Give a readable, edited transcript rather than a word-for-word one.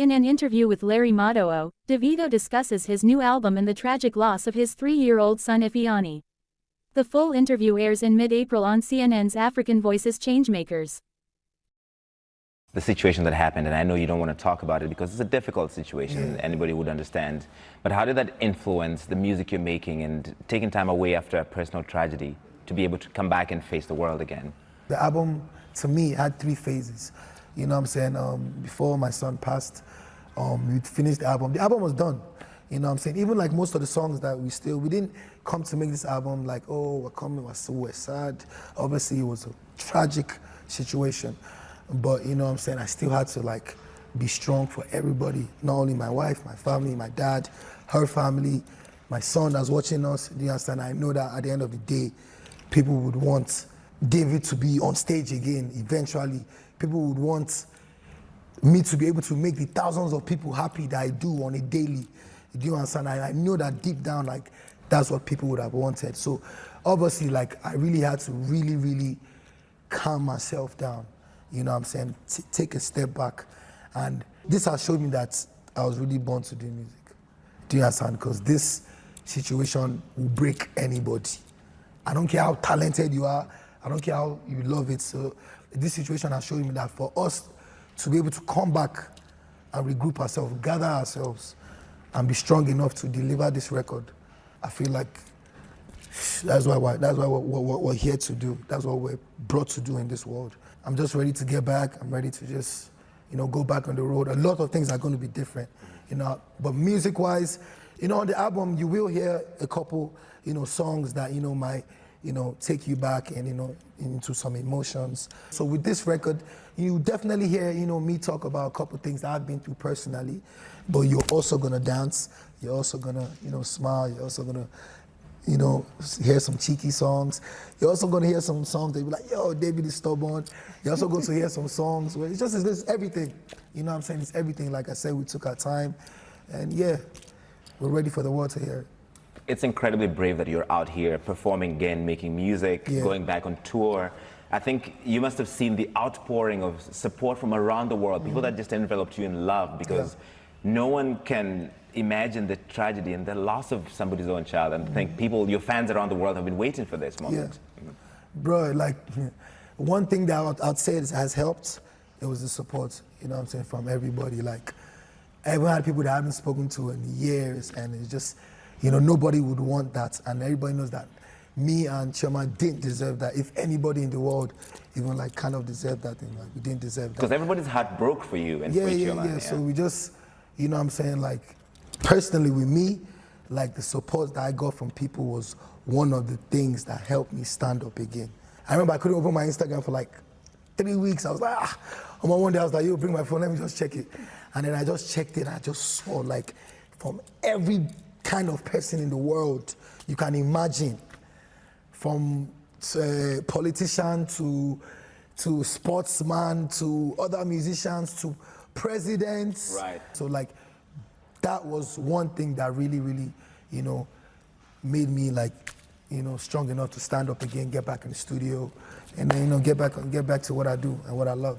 In an interview with Larry Madowo, Davido discusses his new album and the tragic loss of his 3-year-old son Ifeany. The full interview airs in mid-April on CNN's African Voices Changemakers. The situation that happened, and I know you don't want to talk about it because it's a difficult situation, anybody would understand. But how did that influence the music you're making and taking time away after a personal tragedy to be able to come back and face the world again? The album, to me, had 3 phases. You know what I'm saying? Before my son passed, we finished the album. The album was done. You know what I'm saying? Even like most of the songs that we didn't come to make this album like, oh, we're sad. Obviously, it was a tragic situation. But you know what I'm saying, I still had to like be strong for everybody, not only my wife, my family, my dad, her family, my son that's watching us. Do you understand? I know that at the end of the day, people would want David to be on stage again eventually. People would want me to be able to make the thousands of people happy that I do on a daily. Do you understand? I know that deep down, like, that's what people would have wanted. So obviously, like, I really had to really calm myself down. You know what I'm saying? Take a step back. And this has showed me that I was really born to do music. Do you understand? Because this situation will break anybody. I don't care how talented you are. I don't care how you love it. So this situation has shown me that for us to be able to come back and regroup ourselves, gather ourselves, and be strong enough to deliver this record, I feel like that's what we're here to do. That's what we're brought to do in this world. I'm just ready to get back. I'm ready to just, you know, go back on the road. A lot of things are going to be different, you know. But music-wise, you know, on the album, you will hear a couple, you know, songs that, you know, might, you know, take you back and, you know, into some emotions. So with this record, you definitely hear, you know, me talk about a couple things that I've been through personally. But you're also gonna dance. You're also gonna, you know, smile. You're also gonna, you know, hear some cheeky songs. You're also going to hear some songs that you're like, yo, David is stubborn. You're also going to hear some songs where it's everything. You know what I'm saying? It's everything. Like I said, we took our time. And yeah, we're ready for the world to hear it. It's incredibly brave that you're out here performing again, making music, going back on tour. I think you must have seen the outpouring of support from around the world, people that just enveloped you in love, because no one can imagine the tragedy and the loss of somebody's own child, and think people, your fans around the world have been waiting for this moment. Bro, like, one thing that I'd say has helped, it was the support, you know what I'm saying, from everybody. Like, I've had people that I haven't spoken to in years, and it's just, you know, nobody would want that, and everybody knows that me and Choma didn't deserve that. If anybody in the world even like kind of deserved that thing, like, we didn't deserve that. Because everybody's heart broke for you and for Choma. So we just, you know what I'm saying, like, personally with me, like, the support that I got from people was one of the things that helped me stand up again. I remember I couldn't open my Instagram for like 3 weeks. I was like, on my one day I was like, yo, bring my phone, let me just check it. And then I just checked it and I just saw, like, from every kind of person in the world you can imagine, from politician to sportsman to other musicians to presidents. So like, that was one thing that really, you know, made me like, you know, strong enough to stand up again, get back in the studio, and then, you know, get back to what I do and what I love.